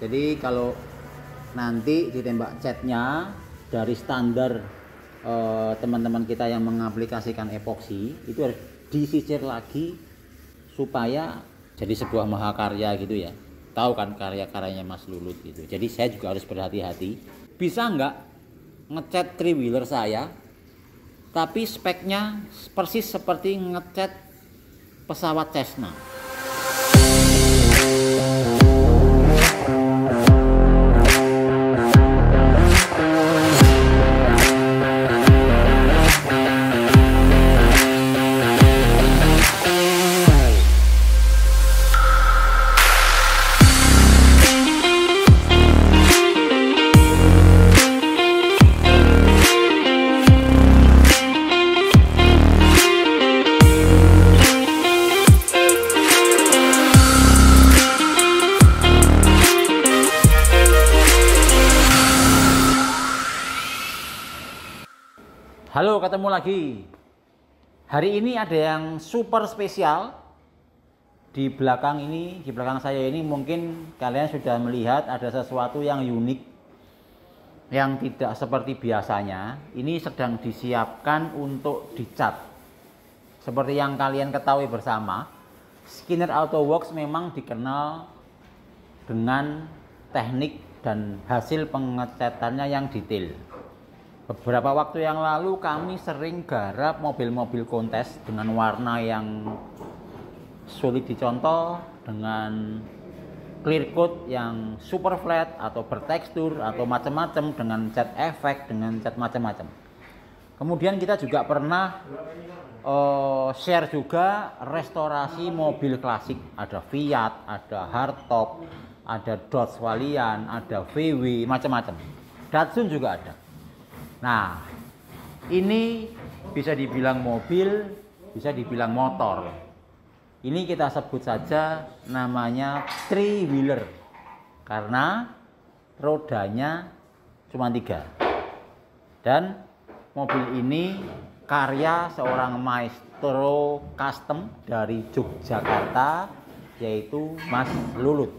Jadi kalau nanti ditembak catnya dari standar teman-teman kita yang mengaplikasikan epoksi itu harus disisir lagi supaya jadi sebuah mahakarya gitu ya. Tahu kan karya-karyanya Mas Lulut gitu. Jadi saya juga harus berhati-hati. Bisa nggak ngecat three wheeler saya tapi speknya persis seperti ngecat pesawat Cessna. Halo, ketemu lagi. Hari ini ada yang super spesial. Di belakang saya ini mungkin kalian sudah melihat ada sesuatu yang unik, yang tidak seperti biasanya. Ini sedang disiapkan untuk dicat. Seperti yang kalian ketahui bersama, Skinner Auto Works memang dikenal dengan teknik dan hasil pengecatannya yang detail. Beberapa waktu yang lalu kami sering garap mobil-mobil kontes dengan warna yang sulit dicontoh, dengan clear coat yang super flat atau bertekstur atau macam-macam, dengan cat efek, dengan cat macam-macam. Kemudian kita juga pernah share juga restorasi mobil klasik. Ada Fiat, ada Hardtop, ada Dodge Valiant, ada VW, macam-macam. Datsun juga ada. Nah, ini bisa dibilang mobil, bisa dibilang motor. Ini kita sebut saja namanya three wheeler karena rodanya cuma 3. Dan mobil ini karya seorang maestro custom dari Yogyakarta, yaitu Mas Lulut.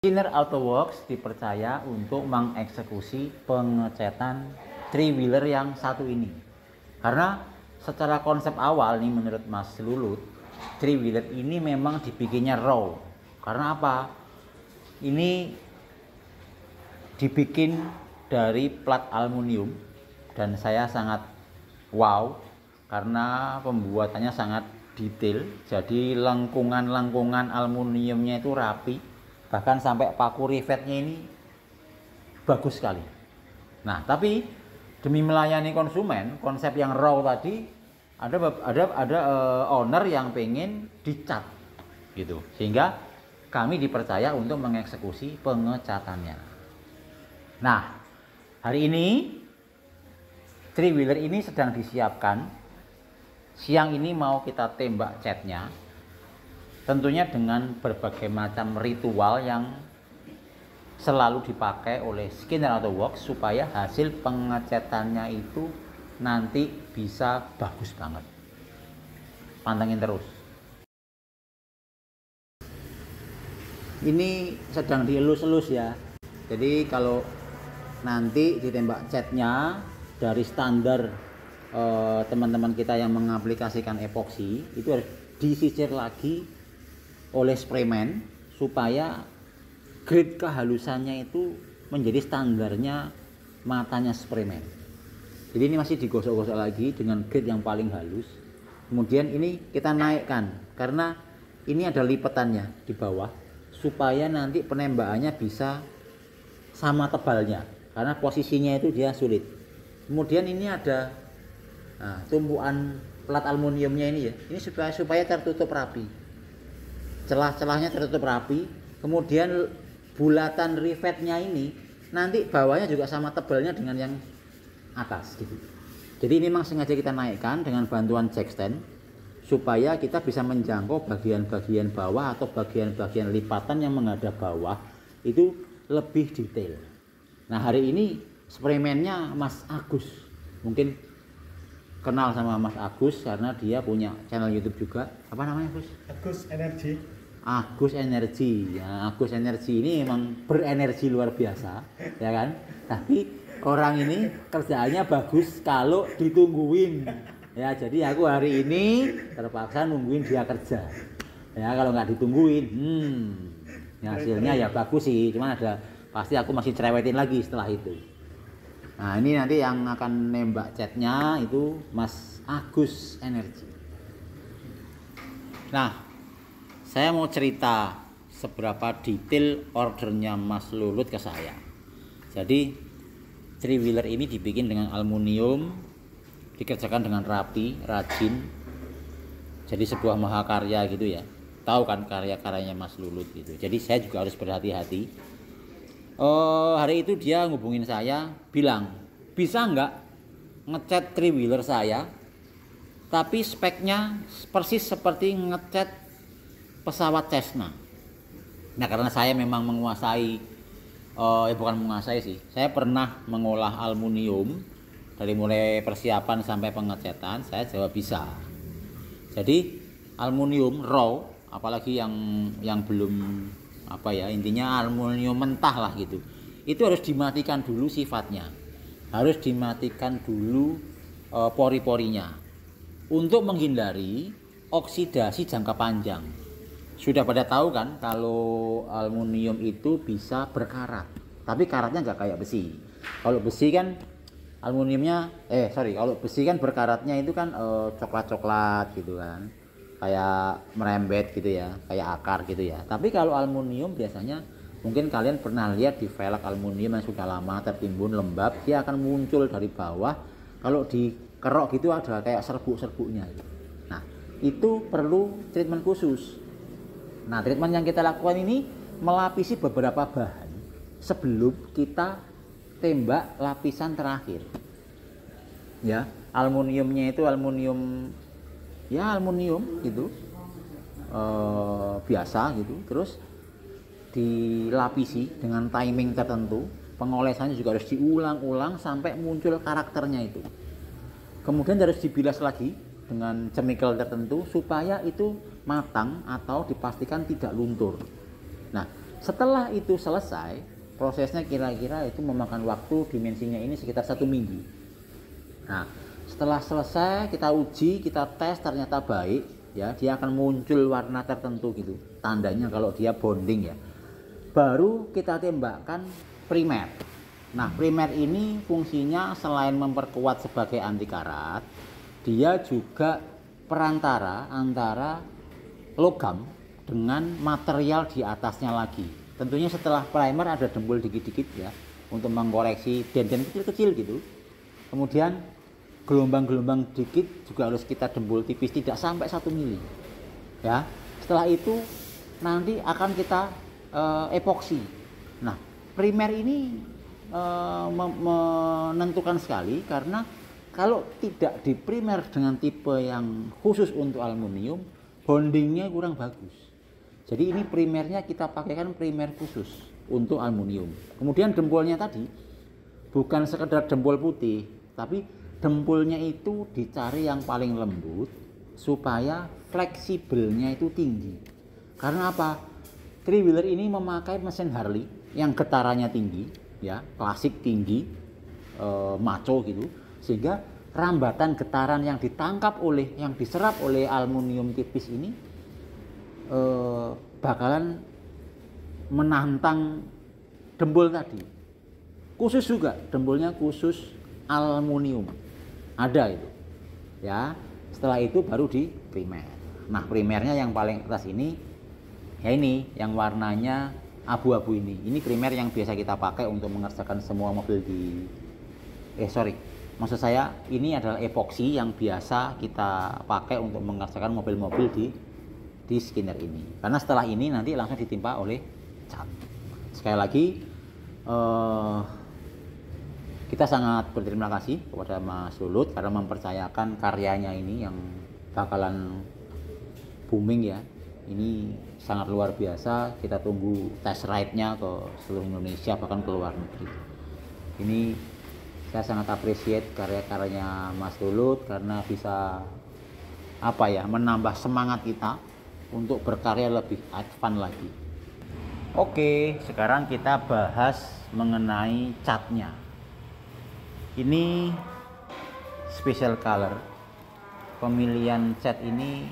Skinner Auto Works dipercaya untuk mengeksekusi pengecatan three wheeler yang satu ini. Karena secara konsep awal nih menurut Mas Lulut, three wheeler ini memang dibikinnya raw. Karena apa? Ini dibikin dari plat aluminium dan saya sangat wow karena pembuatannya sangat detail. Jadi lengkungan-lengkungan aluminiumnya itu rapi. Bahkan sampai paku rivetnya ini bagus sekali. Nah, tapi demi melayani konsumen, konsep yang raw tadi ada owner yang pengen dicat gitu. Sehingga kami dipercaya untuk mengeksekusi pengecatannya. Nah, hari ini three wheeler ini sedang disiapkan. Siang ini mau kita tembak catnya. Tentunya dengan berbagai macam ritual yang selalu dipakai oleh Skinner Auto Works supaya hasil pengecatannya itu nanti bisa bagus banget. Pantengin terus. Ini sedang dielus-elus ya. Jadi kalau nanti ditembak catnya dari standar teman-teman kita yang mengaplikasikan epoksi itu harus disisir lagi oleh sprayman supaya grade kehalusannya itu menjadi standarnya matanya sprayman. Jadi ini masih digosok-gosok lagi dengan grade yang paling halus. Kemudian ini kita naikkan karena ini ada lipetannya di bawah supaya nanti penembakannya bisa sama tebalnya karena posisinya itu dia sulit. Kemudian ini ada tumpuan plat aluminiumnya ini ya. Ini supaya tertutup rapi. Celah-celahnya tertutup rapi, kemudian bulatan rivetnya ini nanti bawahnya juga sama tebalnya dengan yang atas gitu. Jadi ini memang sengaja kita naikkan dengan bantuan jack stand supaya kita bisa menjangkau bagian-bagian bawah atau bagian-bagian lipatan yang menghadap bawah itu lebih detail. Nah, hari ini sprayman-nya Mas Agus. Mungkin kenal sama Mas Agus karena dia punya channel YouTube juga. Apa namanya, Gus? Agus Energi. Agus Energi. Ya, Agus Energi ini memang berenergi luar biasa, ya kan? Tapi orang ini kerjaannya bagus kalau ditungguin. Ya, jadi aku hari ini terpaksa nungguin dia kerja. Ya, kalau nggak ditungguin, ya hasilnya ya bagus sih. Cuman pasti aku masih cerewetin lagi setelah itu. Nah, ini nanti yang akan nembak chatnya itu Mas Agus Energi. Nah, saya mau cerita seberapa detail ordernya Mas Lulut ke saya. Jadi three wheeler ini dibikin dengan aluminium, dikerjakan dengan rapi, rajin. Jadi sebuah mahakarya gitu ya. Tahu kan karya-karyanya Mas Lulut gitu. Jadi saya juga harus berhati-hati. Hari itu dia ngubungin saya, bilang bisa nggak ngecat three wheeler saya, tapi speknya persis seperti ngecat pesawat Cessna. Nah, karena saya memang menguasai, bukan menguasai sih, saya pernah mengolah aluminium dari mulai persiapan sampai pengecatan, saya jawab bisa. Jadi aluminium raw, apalagi yang belum intinya aluminium mentah lah gitu, itu harus dimatikan dulu sifatnya, harus dimatikan dulu pori-porinya untuk menghindari oksidasi jangka panjang. Sudah pada tahu kan kalau aluminium itu bisa berkarat, tapi karatnya nggak kayak besi. Kalau besi kan kalau besi kan berkaratnya itu kan coklat-coklat gitu kan, kayak merembet gitu ya, kayak akar gitu ya. Tapi kalau aluminium biasanya mungkin kalian pernah lihat di velg aluminium yang sudah lama tertimbun lembab, dia akan muncul dari bawah. Kalau dikerok gitu ada kayak serbuk-serbuknya. Nah, itu perlu treatment khusus. Nah, treatment yang kita lakukan ini melapisi beberapa bahan sebelum kita tembak lapisan terakhir. Ya, aluminiumnya itu aluminium gitu, biasa gitu. Terus dilapisi dengan timing tertentu. Pengolesannya juga harus diulang-ulang sampai muncul karakternya itu. Kemudian harus dibilas lagi dengan chemical tertentu supaya itu matang atau dipastikan tidak luntur. Nah, setelah itu selesai, prosesnya kira-kira itu memakan waktu, dimensinya ini sekitar 1 minggu. Nah, setelah selesai kita uji, kita tes, ternyata baik ya, dia akan muncul warna tertentu gitu, tandanya kalau dia bonding ya. Baru kita tembakkan primer. Nah, primer ini fungsinya selain memperkuat sebagai anti karat, dia juga perantara antara logam dengan material di atasnya lagi. Tentunya setelah primer ada dembul dikit-dikit ya, untuk mengkoreksi dent-dent kecil-kecil gitu. Kemudian gelombang-gelombang dikit juga harus kita dembul tipis, tidak sampai 1 mili ya. Setelah itu nanti akan kita epoksi. Nah, primer ini menentukan sekali, karena kalau tidak di primer dengan tipe yang khusus untuk aluminium, bondingnya kurang bagus. Jadi ini primernya kita pakaikan primer khusus untuk aluminium. Kemudian dempulnya tadi bukan sekedar dempul putih, tapi dempulnya itu dicari yang paling lembut supaya fleksibelnya itu tinggi. Karena apa? Three wheeler ini memakai mesin Harley yang getarannya tinggi, ya, klasik tinggi, maco gitu, sehingga rambatan getaran yang diserap oleh aluminium tipis ini bakalan menantang dembul tadi. Khusus juga dembulnya khusus aluminium, ada itu ya. Setelah itu baru di primer. Nah, primernya yang paling atas ini ya, ini yang warnanya abu-abu ini primer yang biasa kita pakai untuk mengerjakan semua mobil maksud saya ini adalah epoksi yang biasa kita pakai untuk mengerjakan mobil-mobil di skinner ini. Karena setelah ini nanti langsung ditimpa oleh cat. Sekali lagi kita sangat berterima kasih kepada Mas Lulut karena mempercayakan karyanya ini yang bakalan booming ya. Ini sangat luar biasa. Kita tunggu test ride-nya ke seluruh Indonesia, bahkan ke luar negeri. Ini saya sangat appreciate karya-karyanya Mas Lulut karena bisa menambah semangat kita untuk berkarya lebih advance lagi. Oke, sekarang kita bahas mengenai catnya. Ini special color. Pemilihan cat ini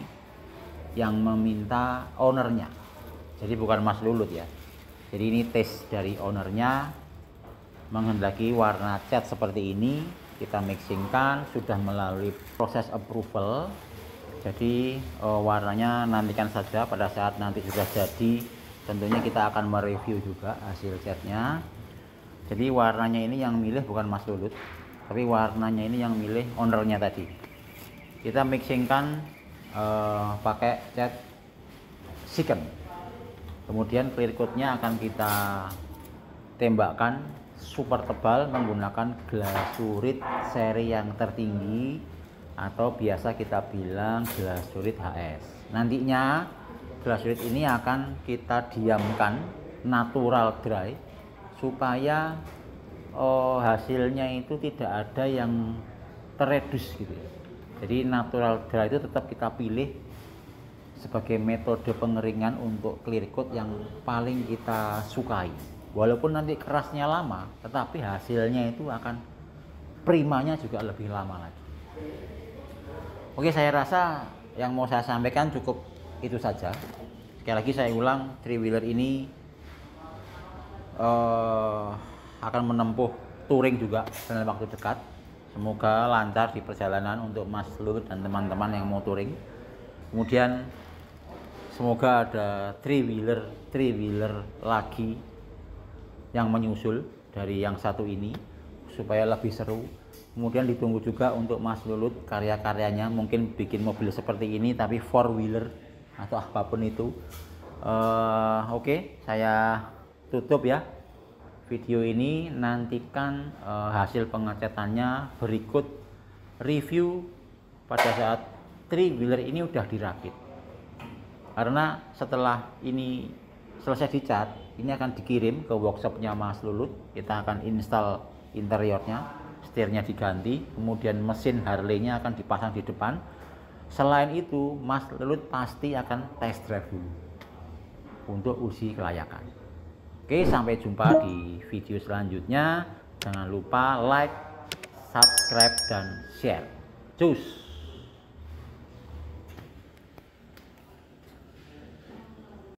yang meminta ownernya, jadi bukan Mas Lulut ya. Jadi ini tes dari ownernya, menghendaki warna cat seperti ini. Kita mixingkan, sudah melalui proses approval. Jadi warnanya nantikan saja pada saat nanti sudah jadi. Tentunya kita akan mereview juga hasil catnya. Jadi warnanya ini yang milih bukan Mas Lulut, tapi warnanya ini yang milih ownernya tadi. Kita mixingkan pakai cat Siken. Kemudian clear coatnya akan kita tembakkan super tebal menggunakan glasurit seri yang tertinggi, atau biasa kita bilang glasurit HS. Nantinya glasurit ini akan kita diamkan natural dry supaya hasilnya itu tidak ada yang teredus gitu. Jadi natural dry itu tetap kita pilih sebagai metode pengeringan untuk clear coat yang paling kita sukai. Walaupun nanti kerasnya lama, tetapi hasilnya itu akan primanya juga lebih lama lagi. Oke, saya rasa yang mau saya sampaikan cukup itu saja. Sekali lagi saya ulang, three wheeler ini akan menempuh touring juga dalam waktu dekat. Semoga lancar di perjalanan untuk Mas Lulut dan teman-teman yang mau touring. Kemudian semoga ada three wheeler lagi yang menyusul dari yang satu ini supaya lebih seru. Kemudian ditunggu juga untuk Mas Lulut karya-karyanya, mungkin bikin mobil seperti ini tapi four wheeler atau apapun itu. Oke, saya tutup ya video ini. Nantikan hasil pengecatannya, berikut review pada saat three wheeler ini udah dirakit. Karena setelah ini selesai dicat, ini akan dikirim ke workshopnya Mas Lulut. Kita akan install interiornya, setirnya diganti, kemudian mesin Harley-nya akan dipasang di depan. Selain itu, Mas Lulut pasti akan test drive dulu untuk uji kelayakan. Oke, sampai jumpa di video selanjutnya. Jangan lupa like, subscribe, dan share. Cus!